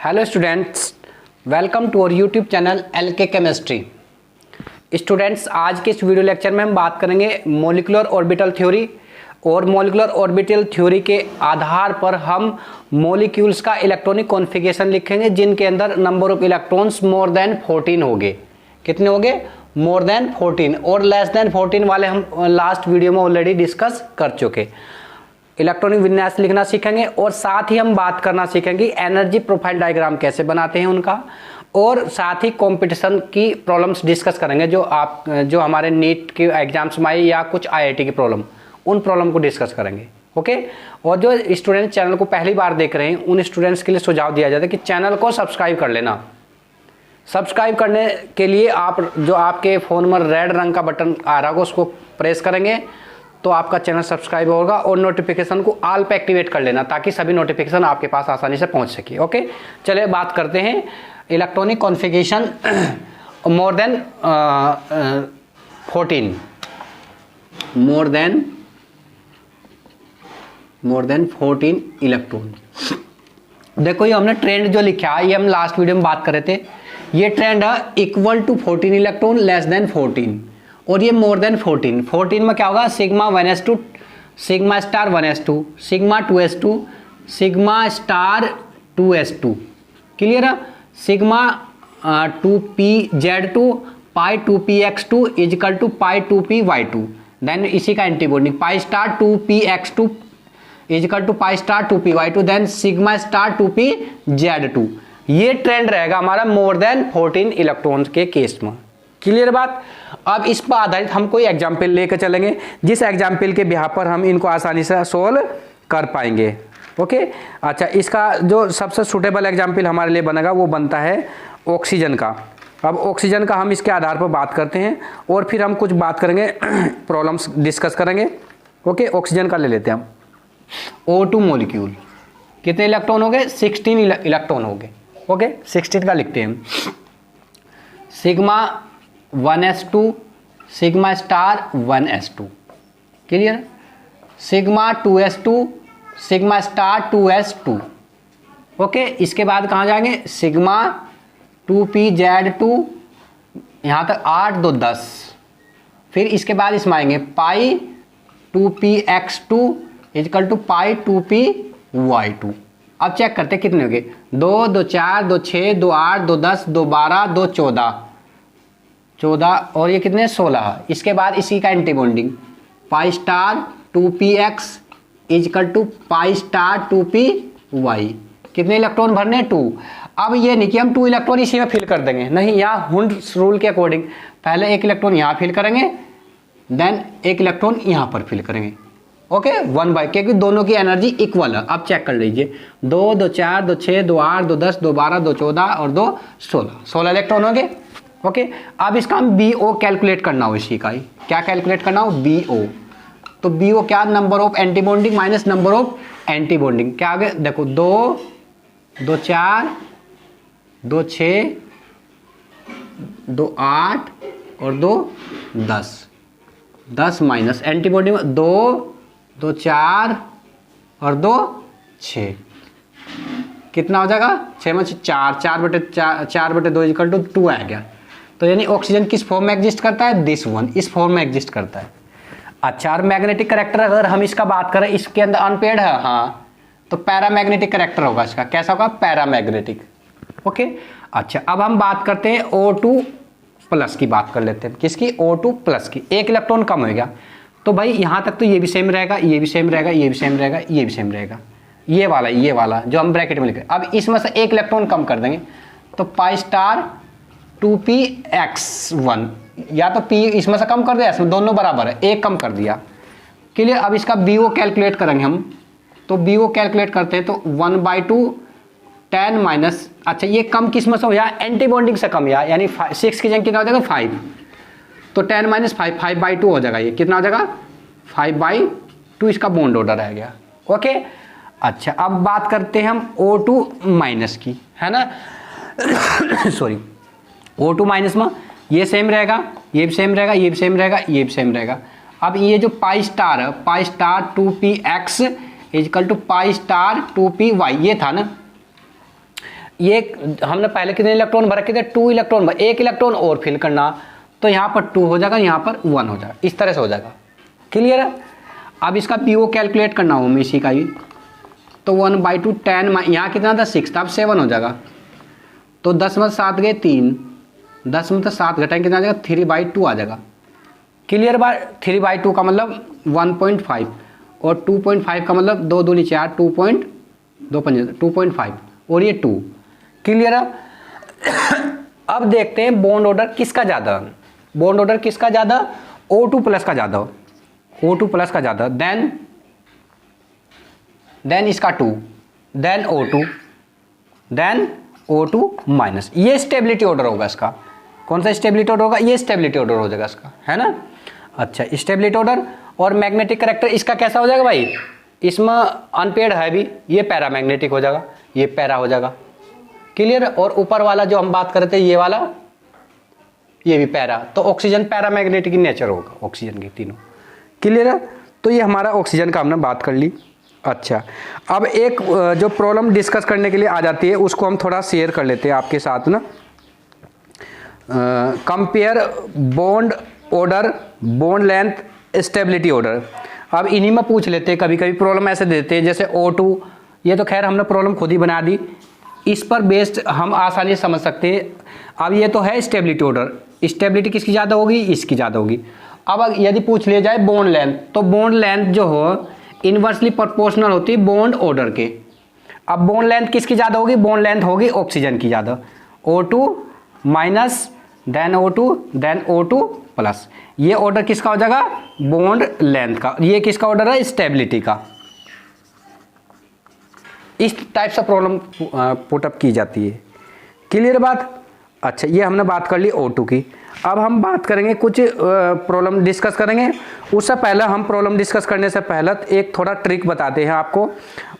Hello students, welcome to our YouTube channel L K chemistry. Students, आज के इस video lecture में हम बात करेंगे मॉलिक्यूलर ऑर्बिटल थ्योरी। और मॉलिक्यूलर ऑर्बिटल थ्योरी के आधार पर हम मॉलिक्यूल्स का इलेक्ट्रॉनिक कॉन्फ़िगरेशन लिखेंगे जिनके अंदर number of electrons more than 14 होंगे। कितने होंगे? मोर देन 14। और लेस देन 14 वाले हम लास्ट वीडियो में ऑलरेडी डिस्कस कर चुके। इलेक्ट्रॉनिक विन्यास लिखना सीखेंगे और साथ ही हम बात करना सीखेंगे एनर्जी प्रोफाइल डायग्राम कैसे बनाते हैं उनका, और साथ ही कंपटीशन की प्रॉब्लम्स डिस्कस करेंगे जो हमारे नीट के एग्जाम्स में आई या कुछ आईआईटी की प्रॉब्लम, उन प्रॉब्लम को डिस्कस करेंगे। ओके। और जो स्टूडेंट चैनल को पहली बार देख रहे हैं उन स्टूडेंट्स के लिए सुझाव दिया जाता है कि चैनल को सब्सक्राइब कर लेना। सब्सक्राइब करने के लिए आप जो आपके फ़ोन में रेड रंग का बटन आ रहा होगा उसको प्रेस करेंगे तो आपका चैनल सब्सक्राइब होगा, और नोटिफिकेशन को ऑल पे एक्टिवेट कर लेना ताकि सभी नोटिफिकेशन आपके पास आसानी से पहुंच सके। ओके, चलिए बात करते हैं इलेक्ट्रॉनिक कॉन्फ़िगरेशन मोर देन 14, मोर देन 14 इलेक्ट्रॉन। देखो, ये हमने ट्रेंड जो लिखा है ये हम लास्ट वीडियो में बात कर रहे थे। ये ट्रेंड है equal to 14 electron, less than 14, और ये मोर देन 14। 14 में क्या होगा? Sigma 1s2, sigma star 1s2, sigma 2s2, sigma star 2s2। Clear है? Sigma 2pz2 pi 2px2 is equal to pi 2py2। Then इसी का antibonding pi star 2px2 is equal to pi star 2py2, then sigma star 2pz2। ये trend रहेगा हमारा more than 14 electrons के case में। Clear बात? अब इस पर आधारित हम कोई एग्जाम्पल लेकर चलेंगे जिस एग्जाम्पल के बिहाफ पर हम इनको आसानी से सोल्व कर पाएंगे। ओके। अच्छा, इसका जो सबसे सूटेबल एग्जाम्पल हमारे लिए बनेगा वो बनता है ऑक्सीजन का। अब ऑक्सीजन का हम इसके आधार पर बात करते हैं और फिर हम कुछ बात करेंगे, प्रॉब्लम्स डिस्कस करेंगे। ओके, ऑक्सीजन का ले लेते हैं हम। O2 मॉलिक्यूल, कितने इलेक्ट्रॉन हो गए? 16 इलेक्ट्रॉन हो गए। ओके, 16 का लिखते हैं हम। Sigma 1s2, sigma star 1s2। Clear? Sigma 2s2, sigma star 2s2। Okay, इसके बाद कहाँ जाएंगे? सिग्मा 2pz2, यहाँ तक 8 2 10। फिर इसके बाद इसमें आएंगे पाई 2px2 is equal to pi 2py2। अब चेक करते कितने हो गए? 2 2 4 2 6 2 8 2 10 2 12 2 14 और ये कितने? 16। इसके बाद इसी का antibonding pi star 2px is equal to pi star 2py। कितने इलेक्ट्रॉन भरने? 2। अब ये नहीं कि हम 2 इलेक्ट्रॉन इसी में फिल कर देंगे, नहीं, यहाँ हुंड्स रूल के अकॉर्डिंग पहले एक इलेक्ट्रॉन यहाँ फिल करेंगे, देन एक इलेक्ट्रॉन यहाँ पर फिल करेंगे। ओके, 1 बाय, क्योंकि दोनों की एनर्जी इक्वल है। अब चेक कर लीजिए, 2 2 4 2 6 2 8 2 10 2 12 2 14 और 2 16 इलेक्ट्रॉन हो गए। ओके, अब इसका हम BO कैलकुलेट करना हो। इसी का ही क्या कैलकुलेट करना हो? BO। तो BO क्या? Number of antibonding minus number of antibonding. क्या आ गया? देखो, 2 2 4 2 6 2 8 और 2 10। 10 माइनस एंटीबॉन्डिंग 2 2 4 और 2 6। कितना हो जाएगा? 6 में 4, 4 बटे 2 इक्वल टू 2 आ गया। तो यानी ऑक्सीजन किस फॉर्म में एग्जिस्ट करता है? दिस वन, इस फॉर्म में एग्जिस्ट करता है। अच्छा, और मैग्नेटिक करेक्टर अगर हम इसका बात करें, इसके अंदर अनपेड है, हाँ, तो पैरामैग्नेटिक करेक्टर होगा इसका। कैसा होगा? पैरामैग्नेटिक। ओके। अच्छा, अब हम बात करते हैं O2 प्लस की बात कर लेते हैं। किसकी? O2 प्लस की। एक इलेक्ट्रॉन कम हो गया तो भाई यहाँ तक तो ये भी सेम रहेगा, ये भी सेम रहेगा, ये भी सेम रहेगा, ये भी सेम रहेगा, ये वाला जो हम ब्रैकेट में लिखे। अब इसमें से एक इलेक्ट्रॉन कम कर देंगे तो पाई स्टार 2px1, या तो p इसमें से कम कर दिया, इसमें दोनों बराबर है, एक कम कर दिया। क्लियर? अब इसका BO कैलकुलेट करेंगे हम। तो BO कैलकुलेट करते हैं तो 1/2 10 माइनस, अच्छा ये कम किस में से हो? यार एंटीबॉन्डिंग से कम, यानी 6 की जगह कितना हो जाएगा? 5। तो 10 माइनस 5, 5/2 हो जाएगा। ये कितना हो जाएगा? 5/2 इसका बॉन्ड ऑर्डर आ गया। ओके। अच्छा, अब बात करते हैं हम O2 माइनस की, है ना? सॉरी, O2 माइनस में ये सेम रहेगा, ये भी सेम रहेगा, ये भी सेम रहेगा, ये भी सेम रहेगा। अब ये जो पाई स्टार है, pi star 2px is equal to pi star 2py, ये था ना। ये हमने पहले कितने इलेक्ट्रॉन भर रखे थे, 2 इलेक्ट्रॉन भर, 1 इलेक्ट्रॉन और फिल करना, तो यहाँ पर 2 हो जाएगा, यहाँ पर 1 हो जाएगा, इस तरह से हो जाएगा। क्लियर है। अब इसका पीओ कैलकुलेट करना हो इसी का ही, तो 1/2 10, यहाँ कितना था 6 था, अब 7 हो जाएगा, तो 10 में 7 गए 3, 10 में 7 घटाएंगे कितना आ जाएगा 3/2 आ जाएगा। क्लियर बात। 3/2 का मतलब 1.5 और 2.5 का मतलब 2 दूनी 4, 2.5 और ये 2। क्लियर है। अब देखते हैं बॉन्ड ऑर्डर किसका ज़्यादा, बॉन्ड ऑर्डर किसका ज़्यादा, O2 प्लस का ज़्यादा, O2 प्लस का ज़्यादा, देन इसका 2, देन O2 माइनस। ये स्टेबिलिटी ऑर्डर होगा इसका। कौन सा स्टेबिलिटी ऑर्डर होगा, ये स्टेबिलिटी ऑर्डर हो जाएगा इसका, है ना। अच्छा, स्टेबिलिटी ऑर्डर। और मैग्नेटिक कैरेक्टर इसका कैसा हो जाएगा भाई, इसमें अनपेड है भी, ये पैरामैग्नेटिक हो जाएगा, ये पैरा हो जाएगा। क्लियर। और ऊपर वाला जो हम बात कर रहे थे ये वाला, ये भी पैरा, तो ऑक्सीजन पैरामैग्नेटिक नेचर होगा ऑक्सीजन की तीनों। क्लियर है। तो ये हमारा ऑक्सीजन का हमने बात कर ली। अच्छा, अब एक जो प्रॉब्लम डिस्कस करने के लिए आ जाती है उसको हम थोड़ा शेयर कर लेते हैं आपके साथ ना। Compare bond order, bond length, stability order. अब इन्हीं में पूछ लेते हैं, कभी कभी प्रॉब्लम ऐसे देते हैं जैसे O2, ये तो खैर हमने प्रॉब्लम खुद ही बना दी, इस पर बेस्ड हम आसानी से समझ सकते हैं। अब ये तो है स्टेबिलिटी ऑर्डर, स्टेबिलिटी किसकी ज़्यादा होगी, इसकी ज़्यादा होगी। अब यदि पूछ लिया जाए बॉन्ड लेंथ, तो बॉन्ड लेंथ जो हो इनवर्सली प्रोपोर्शनल होती है बॉन्ड ऑर्डर के। अब बॉन्ड लेंथ किसकी ज़्यादा होगी, बॉन्ड लेंथ होगी ऑक्सीजन की ज़्यादा, O2 minus, than O2 plus. ये ऑर्डर किसका हो जाएगा, बॉन्ड लेंथ का। ये किसका ऑर्डर है, स्टेबिलिटी का। इस टाइप से प्रॉब्लम पुटअप की जाती है। क्लियर बात। अच्छा, ये हमने बात कर ली O2 की। अब हम बात करेंगे कुछ प्रॉब्लम डिस्कस करेंगे। उससे पहले हम प्रॉब्लम डिस्कस करने से पहले एक थोड़ा ट्रिक बताते हैं आपको,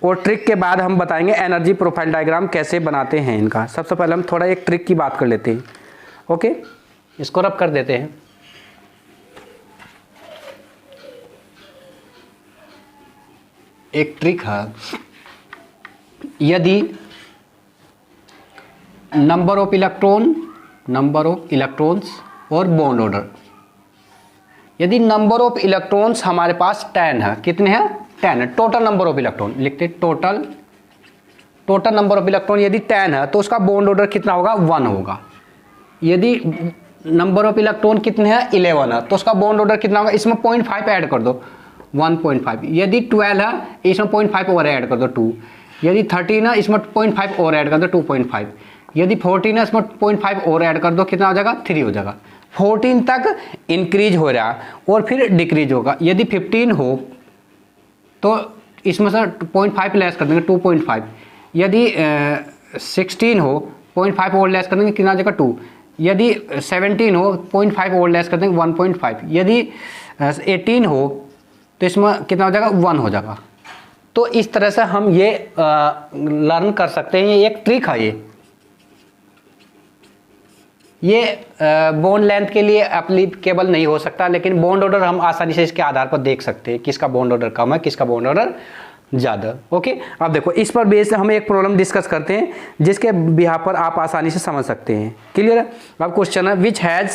और ट्रिक के बाद हम बताएंगे एनर्जी प्रोफाइल डायग्राम कैसे बनाते हैं इनका। सबसे पहले हम थोड़ा एक ट्रिक की बात कर लेते हैं। ओके, इसको रब कर देते हैं। एक ट्रिक है, यदि नंबर ऑफ इलेक्ट्रॉन्स और बॉन्ड ऑर्डर, यदि नंबर ऑफ इलेक्ट्रॉन्स हमारे पास 10 है, कितने हैं 10 है, टोटल नंबर ऑफ इलेक्ट्रॉन लिखते हैं, टोटल नंबर ऑफ इलेक्ट्रॉन यदि 10 है तो उसका बॉन्ड ऑर्डर कितना होगा, 1 होगा। यदि नंबर ऑफ इलेक्ट्रॉन कितने हैं 11 है तो उसका बॉन्ड ऑर्डर कितना होगा, इसमें 0.5 ऐड कर दो 1.5। यदि 12 है इसमें 0.5 और ऐड कर दो 2। यदि 13 है इसमें 0.5 और ऐड कर दो 2.5। यदि 14 है इसमें 0.5 और ऐड कर दो, कितना हो जाएगा 3 हो जाएगा। 14 तक इंक्रीज हो रहा है और फिर डिक्रीज होगा। यदि 15 हो तो इसमें से 0.5 लेस कर देंगे 2.5। यदि 16 हो 0.5 और लेस कर देंगे, कितना आ जाएगा 2। यदि 17 हो 0.5 और लेस कर देंगे 1.5। यदि 18 हो तो इसमें कितना हो जाएगा 1 हो जाएगा। तो इस तरह से हम ये लर्न कर सकते हैं। ये एक ट्रिक है। ये बॉन्ड लेंथ के लिए एप्लीकेबल नहीं हो सकता, लेकिन बॉन्ड ऑर्डर हम आसानी से इसके आधार पर देख सकते हैं किसका बॉन्ड ऑर्डर कम है, किसका बॉन्ड ऑर्डर ज़्यादा। ओके, अब देखो इस पर बेस से हम एक प्रॉब्लम डिस्कस करते हैं जिसके बिहार पर आप आसानी से समझ सकते हैं। क्लियर है। अब क्वेश्चन है which has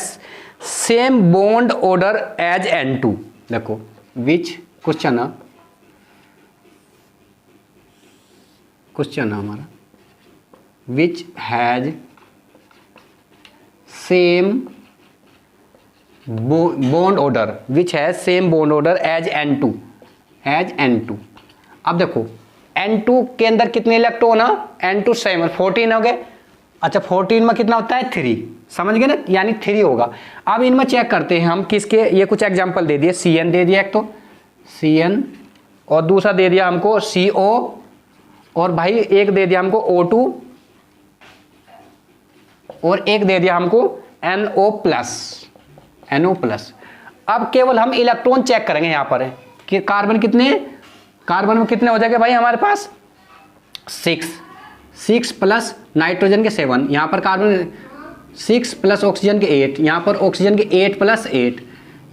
same bond order as N2। देखो विच क्वेश्चन है हमारा, which has same bond order, which has same bond order as N2। अब देखो N2 के अंदर कितने इलेक्ट्रॉन है, N2 7 14 हो गए। अच्छा 14 में कितना होता है 3, समझ गए ना, यानी 3 होगा। अब इनमें चेक करते हैं हम किसके, ये कुछ एग्जांपल दे दिए, CN दे दिया एक तो CN, और दूसरा दे दिया हमको CO, और भाई एक दे दिया हमको O2, और एक दे दिया हमको NO+। अब केवल हम इलेक्ट्रॉन चेक करेंगे यहाँ पर कि कार्बन में कितने हो जाएंगे भाई हमारे पास 6 प्लस नाइट्रोजन के 7, यहाँ पर कार्बन 6 प्लस ऑक्सीजन के 8, यहाँ पर ऑक्सीजन के 8 प्लस 8,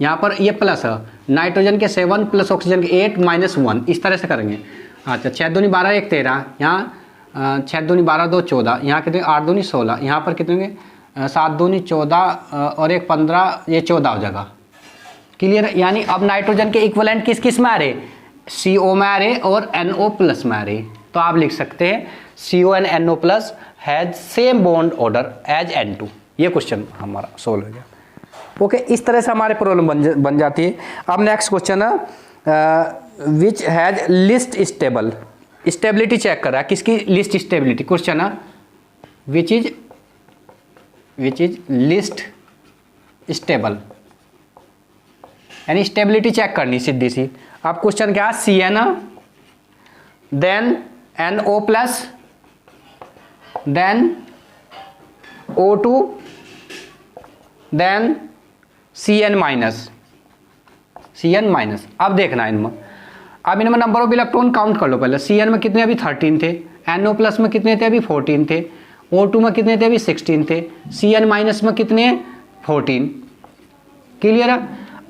यहाँ पर ये प्लस है नाइट्रोजन के 7 प्लस ऑक्सीजन के 8 -1, इस तरह से करेंगे। अच्छा 6 दूनी 12 1 13, यहाँ 6 दूनी 12, 2 14, यहाँ कितने 8 दूनी 16, यहाँ पर कितने होंगे 7 दूनी 14 और एक 15, ये 14 हो जाएगा। क्लियर। यानी अब नाइट्रोजन के इक्विवेलेंट किस किस में आ रहे, CO में आ रहे और NO प्लस में आ रहे। तो आप लिख सकते हैं CO and NO plus has same bond order as N2। ये क्वेश्चन हमारा सोल्व हो गया। ओके, इस तरह से हमारे प्रॉब्लम बन जाती है। अब नेक्स्ट क्वेश्चन है which has least stable, stability check कर रहा है किसकी, लिस्ट स्टेबिलिटी। क्वेश्चन है विच इज लिस्ट स्टेबल, यानी स्टेबिलिटी चेक करनी सीधी सी। अब क्वेश्चन क्या है, CN than NO plus than O2 than CN minus. अब देखना इनमें, अब इनमें नंबर ऑफ इलेक्ट्रॉन काउंट कर लो पहले। CN में कितने अभी 13 थे, NO प्लस में कितने थे अभी 14 थे, O2 में कितने थे अभी 16 थे, CN माइनस में कितने 14। क्लियर है।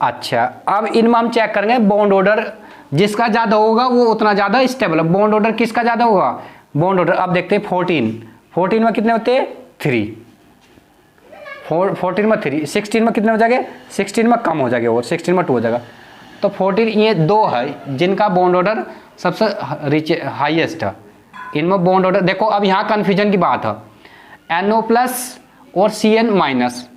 अच्छा, अब इनमें हम चेक करेंगे बॉन्ड ऑर्डर, जिसका ज़्यादा होगा वो उतना ज़्यादा स्टेबल है। बॉन्ड ऑर्डर किसका ज़्यादा होगा, बॉन्ड ऑर्डर। अब देखते हैं 14 में कितने होते हैं 3, 14 में 3, 16 में कितने हो जाएंगे, 16 में कम हो जाएंगे और 16 में 2 हो जाएगा। तो 14 ये 2 है जिनका बॉन्ड ऑर्डर सबसे हाईएस्ट है। इनमें बॉन्ड ऑर्डर देखो, अब यहाँ कन्फ्यूजन की बात है, NO प्लस और CN माइनस।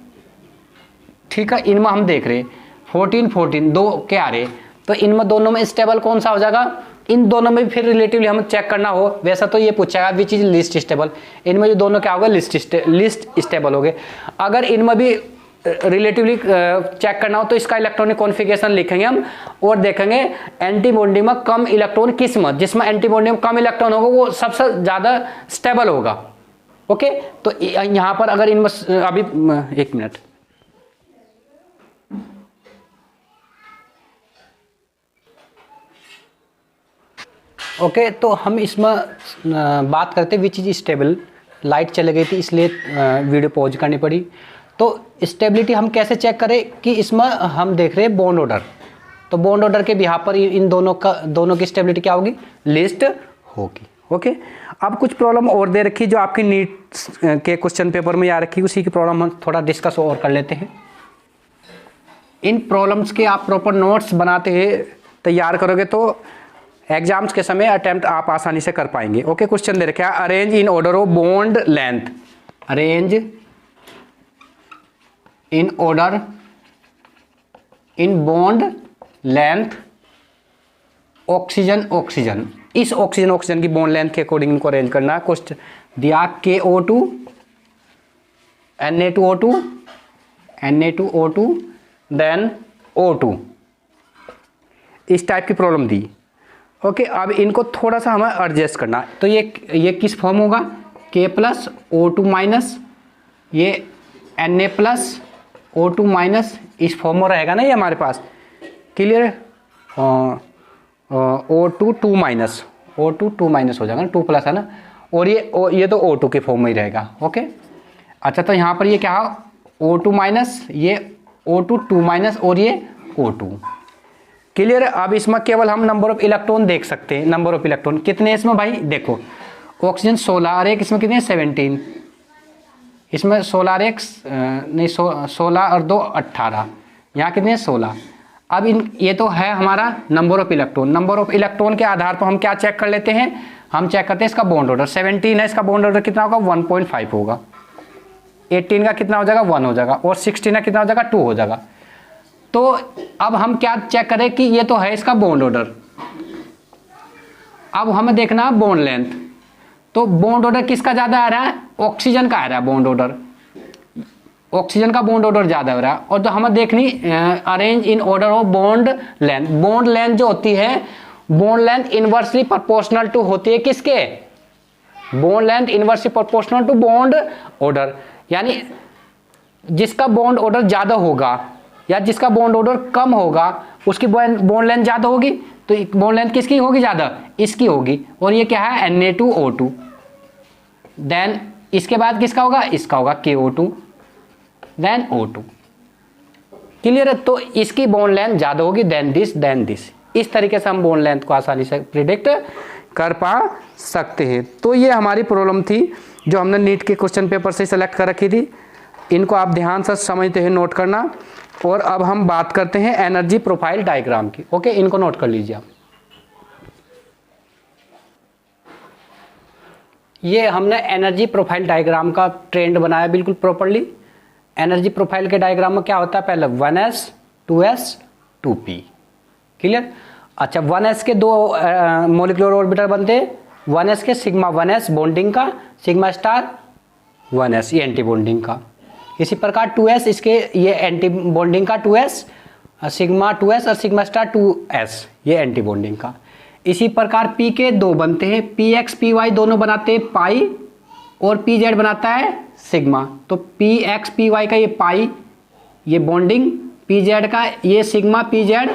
ठीक है, इनमें हम देख रहे 14 2 क्या आ रहे, तो इनमें दोनों में स्टेबल कौन सा हो जाएगा। इन दोनों में भी फिर रिलेटिवली हम चेक करना हो वैसा तो ये पूछेगा विच इज लिस्ट स्टेबल। इनमें जो दोनों क्या होगा लिस्ट स्टेबल हो गए। अगर इनमें भी रिलेटिवली चेक करना हो तो इसका इलेक्ट्रॉनिक कॉन्फ़िगरेशन लिखेंगे हम और देखेंगे एंटी बॉन्डिंग में कम इलेक्ट्रॉन किस में, जिसमें एंटी बॉन्डिंग में कम इलेक्ट्रॉन होगा वो सबसे ज़्यादा स्टेबल होगा। ओके, तो यहाँ पर अगर इनमें अभी 1 मिनट, ओके तो हम इसमें बात करते विच इज स्टेबल। लाइट चली गई थी इसलिए वीडियो पॉज करनी पड़ी। तो स्टेबिलिटी हम कैसे चेक करें कि इसमें हम देख रहे हैं बॉन्ड ऑर्डर, तो बॉन्ड ऑर्डर के यहाँ पर इन दोनों की स्टेबिलिटी क्या होगी, लिस्ट होगी। ओके, अब कुछ प्रॉब्लम और दे रखी जो आपकी नीट के क्वेश्चन पेपर में आ रखी, उसी की प्रॉब्लम हम थोड़ा डिस्कस और कर लेते हैं। इन प्रॉब्लम्स के आप प्रॉपर नोट्स बनाते हैं तैयार करोगे तो एग्जाम्स के समय अटेम्प्ट आप आसानी से कर पाएंगे। ओके, क्वेश्चन दे रखा है arrange in order of bond length, arrange in order in bond length oxygen. इस ऑक्सीजन की बॉन्ड लेंथ के अकॉर्डिंग इनको अरेंज करना है। क्वेश्चन दिया KO2 Na2O2 देन O2, इस टाइप की प्रॉब्लम दी। ओके, अब इनको थोड़ा सा हमें एडजस्ट करना। तो ये किस फॉर्म होगा, K प्लस O2 माइनस ये Na प्लस O2 माइनस, इस फॉर्म में रहेगा ना ये हमारे पास। क्लियर है। O2 2 माइनस हो जाएगा ना, 2 प्लस है ना, और ये तो O2 के फॉर्म में ही रहेगा। ओके, अच्छा तो यहाँ पर ये क्या है O2 माइनस, ये O2 2 माइनस और ये O2। क्लियर है। अब इसमें केवल हम नंबर ऑफ इलेक्ट्रॉन देख सकते हैं। नंबर ऑफ इलेक्ट्रॉन कितने इसमें भाई, देखो ऑक्सीजन 16 और एक इसमें कितने 17, इसमें 16 और एक नहीं 16 और 2 18, यहाँ कितने 16। अब ये तो है हमारा number of electron. Number of electron के आधार पर हम क्या चेक कर लेते हैं, हम चेक करते हैं इसका बॉन्ड ऑर्डर। 17 है, इसका बॉन्ड ऑर्डर कितना होगा 1.5 होगा। 18 का कितना हो जाएगा 1 हो जाएगा, और 16 का कितना हो जाएगा 2 हो जाएगा। तो अब हम क्या चेक करें कि ये तो है इसका बॉन्ड ऑर्डर। अब हमें देखना है बॉन्ड लेंथ। तो बॉन्ड ऑर्डर किसका ज्यादा आ रहा है, ऑक्सीजन का आ रहा है बॉन्ड ऑर्डर, ऑक्सीजन का बॉन्ड ऑर्डर ज्यादा हो रहा है। और तो हमें देखनी arrange in order of bond length. Bond length जो होती है, bond length inversely proportional to होती है किसके, bond length inversely proportional to bond order. यानी जिसका बॉन्ड ऑर्डर ज्यादा होगा या जिसका बॉन्ड ऑर्डर कम होगा उसकी बॉन्ड लेंथ ज्यादा होगी। तो बॉन्ड लेंथ किसकी होगी ज्यादा, इसकी होगी। और ये क्या है Na2O2, देन इसके बाद किसका होगा, इसका होगा KO2 देन O2। क्लियर है। तो इसकी बॉन्ड लेंथ ज्यादा होगी देन दिस। इस तरीके से हम बॉन्ड लेंथ को आसानी से प्रिडिक्ट कर पा सकते हैं। तो ये हमारी प्रॉब्लम थी जो हमने नीट के क्वेश्चन पेपर से सेलेक्ट कर रखी थी। इनको आप ध्यान से समझते हुए नोट करना। और अब हम बात करते हैं एनर्जी प्रोफाइल डायग्राम की। ओके, इनको नोट कर लीजिए आप। ये हमने एनर्जी प्रोफाइल डायग्राम का ट्रेंड बनाया बिल्कुल प्रॉपर्ली। एनर्जी प्रोफाइल के डायग्राम में क्या होता है, पहले 1s 2s 2p, क्लियर। अच्छा, 1s के दो मोलिकुलर ऑर्बिटल बनते हैं, 1s के सिग्मा 1s बॉन्डिंग का, सिग्मा स्टार 1s ये एंटी बॉन्डिंग का। इसी प्रकार 2s इसके ये एंटी बॉन्डिंग का 2s, सिग्मा 2s और सिग्मा स्टार 2s ये एंटी बॉन्डिंग का। इसी प्रकार p के दो बनते हैं, px py दोनों बनाते हैं पाई और pz बनाता है सिग्मा। तो px py का ये पाई ये बॉन्डिंग, pz का ये सिग्मा pz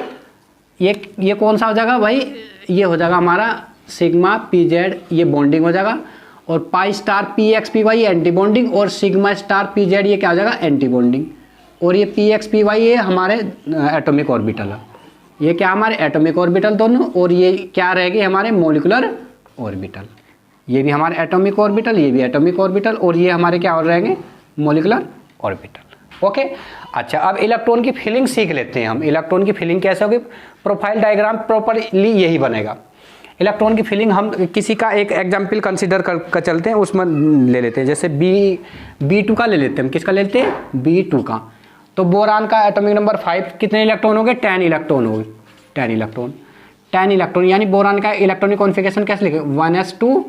ये कौन सा हो जाएगा भाई, ये हो जाएगा हमारा सिग्मा pz ये बॉन्डिंग हो जाएगा। और पाई स्टार px py ये एंटी बॉन्डिंग और सिग्मा स्टार pz ये क्या हो जाएगा, एंटी बॉन्डिंग। और ये px py ये हमारे एटॉमिक ऑर्बिटल है, ये क्या हमारे एटॉमिक ऑर्बिटल दोनों। और ये क्या रहेगी हमारे मोलिकुलर ऑर्बिटल, ये भी हमारे एटॉमिक ऑर्बिटल, ये भी एटॉमिक ऑर्बिटल, और ये हमारे क्या और रहेंगे, मोलिकुलर ऑर्बिटल। ओके, अच्छा अब इलेक्ट्रॉन की फिलिंग सीख लेते हैं हम। इलेक्ट्रॉन की फिलिंग कैसे होगी, प्रोफाइल डायग्राम प्रॉपरली यही बनेगा। इलेक्ट्रॉन की फिलिंग हम किसी का एक एग्जाम्पल कंसिडर कर चलते हैं, उसमें ले लेते हैं। जैसे B2 का ले लेते हैं हम, किसका लेते हैं, B2 का। तो बोरान का एटॉमिक नंबर 5 कितने इलेक्ट्रॉन हो गए, 10 इलेक्ट्रॉन हो गए, 10 इलेक्ट्रॉन, 10 इलेक्ट्रॉन। यानी बोरान का इलेक्ट्रॉनिक कॉन्फ़िगरेशन कैसे लिखे, 1s2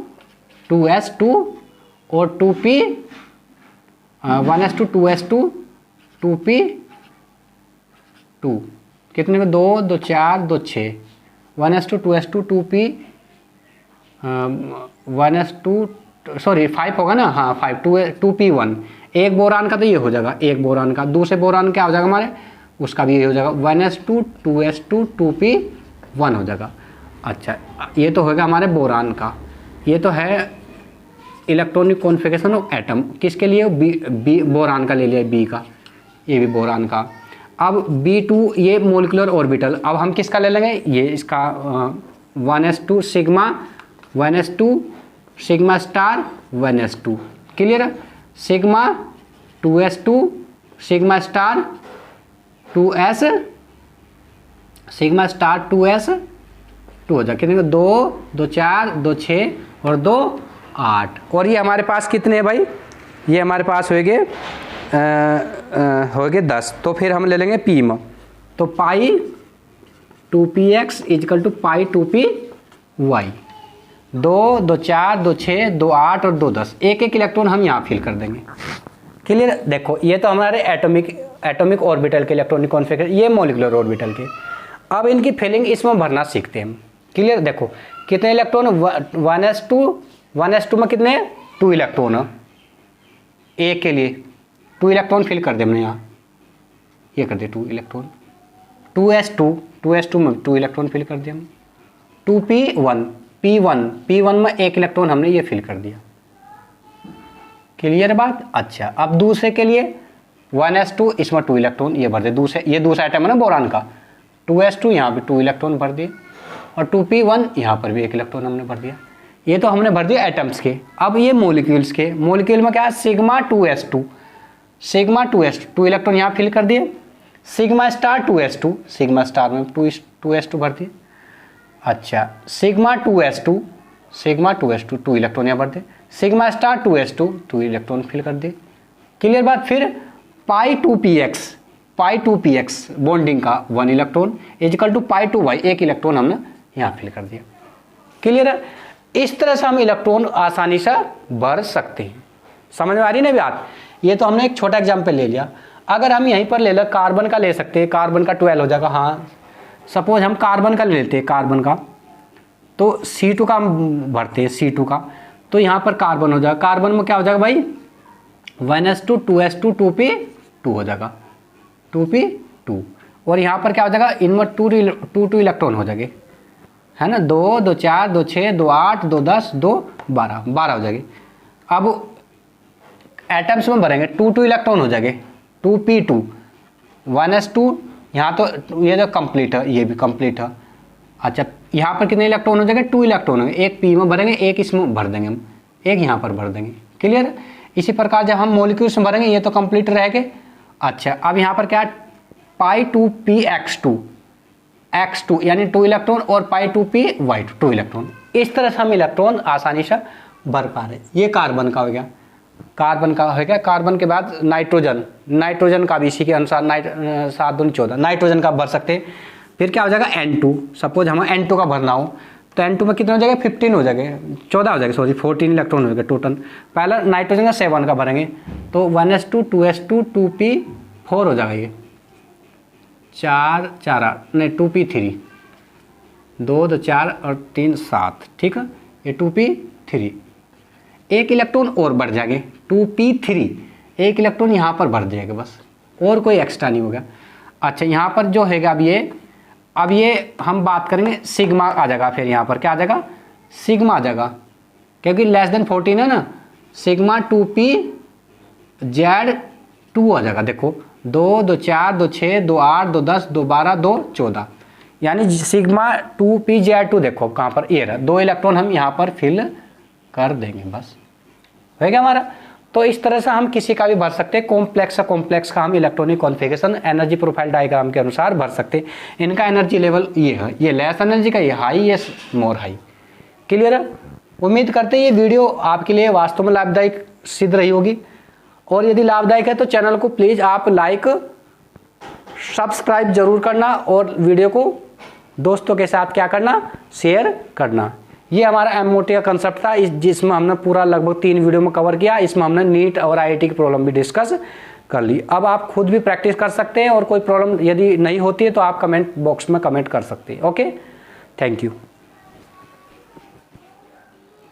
2s2 और 2p 1s2 2s2 2p2 कितने में 2 2 4 2 6 1s2 2s2 2p 1s2 sorry 5 होगा ना, हाँ 5 2p1। एक बोरान का तो ये हो जाएगा, एक बोरान का। दूसरे बोरान क्या हो जाएगा हमारे, उसका भी ये हो जाएगा 1s2 2s2 2p1 हो जाएगा। अच्छा, ये तो होगा हमारे बोरान का। ये तो है इलेक्ट्रॉनिक कॉन्फ़िगरेशन ऑफ एटम, किसके लिए, बी बोरान का ले लिया, बी का, ये भी बोरान का। अब B2 ये मोलिकुलर ऑर्बिटल, अब हम किसका ले लेंगे, ये इसका 1s2 sigma 1s2 sigma star 1s2, clear. Sigma 2s2 sigma star 2s sigma star 2s2 हो जाए, कितने 2 2 4 2 6 और 2 8। और ये हमारे पास कितने हैं भाई, ये हमारे पास हो गए 10। तो फिर हम ले लेंगे पी में, तो पाई 2px is equal to pi 2py, 2 2 4 2 6 2 8 और 2 10, एक एक इलेक्ट्रॉन हम यहाँ फिल कर देंगे, क्लियर। देखो ये तो हमारे एटॉमिक ऑर्बिटल के इलेक्ट्रॉनिक कॉन्फ़िगरेशन, ये मॉलिक्यूलर ऑर्बिटल के। अब इनकी फिलिंग इसमें भरना सीखते हैं हम, क्लियर। देखो कितने इलेक्ट्रॉन, 1s2 में कितने 2 इलेक्ट्रॉन है, एक के लिए 2 इलेक्ट्रॉन फिल कर दे हमने यहाँ, ये कर दे 2 इलेक्ट्रॉन। 2s2 में 2 इलेक्ट्रॉन फिल कर दिया हम। 2p1 में 1 इलेक्ट्रॉन हमने ये फिल कर दिया, क्लियर बात। अच्छा, अब दूसरे के लिए 1s2 इसमें 2 इलेक्ट्रॉन ये भर दे, ये दूसरा आइटम है ना बोरान का। 2s2 यहाँ पे 2 इलेक्ट्रॉन भर दिए और 2p1 यहाँ पर भी 1 इलेक्ट्रॉन हमने भर दिया। ये तो हमने भर दिया एटम्स के। अब ये मोलिक्यूल्स के, मोलिक्यूल में क्या है, सिग्मा 2s2 2 इलेक्ट्रॉन यहाँ फिल कर दिए। Sigma star 2s2 sigma star में 2s2 भर दिए। अच्छा, सिग्मा 2s2 2 इलेक्ट्रॉन यहाँ भर दिए। Sigma star 2s2 electron fill कर दिए, क्लियर बात। फिर पाई 2px बॉन्डिंग का 1 electron is equal to pi 2y 1 electron हमने यहाँ फिल कर दिया, क्लियर है। इस तरह से हम इलेक्ट्रॉन आसानी से भर सकते हैं। समझ में आ रही है ना बात। ये तो हमने एक छोटा एग्जाम्पल ले लिया। अगर हम यहीं पर ले लें, कार्बन का ले सकते हैं, कार्बन का 12 हो जाएगा। हाँ, सपोज हम कार्बन का ले लेते हैं, कार्बन का तो C2 का हम भरते हैं, C2 का, तो यहाँ पर कार्बन हो जाएगा। कार्बन में क्या हो जाएगा भाई, 1s2 2s2 2p2 हो जाएगा, 2p2। और यहाँ पर क्या हो जाएगा, इनमें 2 इलेक्ट्रॉन हो जाएंगे, है ना। 2 2 4 2 6 2 8 2 10 2 12 हो जाएगी। अब एटम्स में भरेंगे, 2 इलेक्ट्रॉन हो जाएंगे, 2p2 1s2 यहाँ तो ये जो कंप्लीट है, ये भी कंप्लीट है, अच्छा यहाँ पर कितने इलेक्ट्रॉन हो जाएंगे, 2 इलेक्ट्रॉन होंगे, एक पी में भरेंगे, एक इसमें भर देंगे हम, एक यहाँ पर भर देंगे। क्लियर। इसी प्रकार जब हम मॉलिक्यूल्स में भरेंगे ये तो कंप्लीट रहेंगे। अच्छा अब यहाँ पर क्या है, π2px2 x2 यानी 2 इलेक्ट्रॉन और π2py2 2 इलेक्ट्रॉन। इस तरह से हम इलेक्ट्रॉन आसानी से भर पा रहे हैं। ये कार्बन का हो गया, कार्बन का हो गया। कार्बन के बाद नाइट्रोजन, नाइट्रोजन का भी इसी के अनुसार 7 दूनी 14 नाइट्रोजन का भर सकते हैं। फिर क्या हो जाएगा N2, सपोज हमें N2 का भरना हो तो N2 में कितना हो जाएगा, 15 हो जाएगा, 14 हो जाएगा, सॉरी 14 इलेक्ट्रॉन हो जाएगा टोटल। पहला नाइट्रोजन का 7 का भरेंगे तो 1s2 2s2 2p4 हो जाएगा, ये 4 4 8 नहीं 2p3 2 2 4 और 3 7, ठीक है, ये 2p3 एक इलेक्ट्रॉन और बढ़ जाएंगे 2p3, एक इलेक्ट्रॉन यहाँ पर बढ़ जाएगा बस, और कोई एक्स्ट्रा नहीं होगा। अच्छा यहाँ पर जो हैगा अब ये हम बात करेंगे सिग्मा आ जाएगा, फिर यहाँ पर क्या आ जाएगा, सिग्मा आ जाएगा, क्योंकि लेस देन 14 है ना, सिग्मा 2pz2 आ जाएगा। देखो 2 2 4 2 6 2 8 2 10 2 12 2 14 यानी सिग्मा 2pz2 देखो कहाँ पर, ये रहा, 2 इलेक्ट्रॉन हम यहाँ पर फिल कर देंगे, बस हो गया हमारा। तो इस तरह से हम किसी का भी भर सकते हैं, कॉम्प्लेक्स का हम electronic configuration energy profile diagram के अनुसार भर सकते हैं। इनका एनर्जी लेवल ये है, ये लेस एनर्जी का, ये हाई, ये मोर हाई। क्लियर है। उम्मीद करते हैं ये वीडियो आपके लिए वास्तव में लाभदायक सिद्ध रही होगी, और यदि लाभदायक है तो चैनल को प्लीज़ आप लाइक सब्सक्राइब जरूर करना, और वीडियो को दोस्तों के साथ क्या करना, शेयर करना। ये हमारा एमओटी का कंसेप्ट था, जिसमें हमने पूरा लगभग 3 वीडियो में कवर किया। इसमें हमने नीट और आईआईटी की प्रॉब्लम भी डिस्कस कर ली। अब आप खुद भी प्रैक्टिस कर सकते हैं, और कोई प्रॉब्लम यदि नहीं होती है तो आप कमेंट बॉक्स में कमेंट कर सकते हैं। Okay, thank you.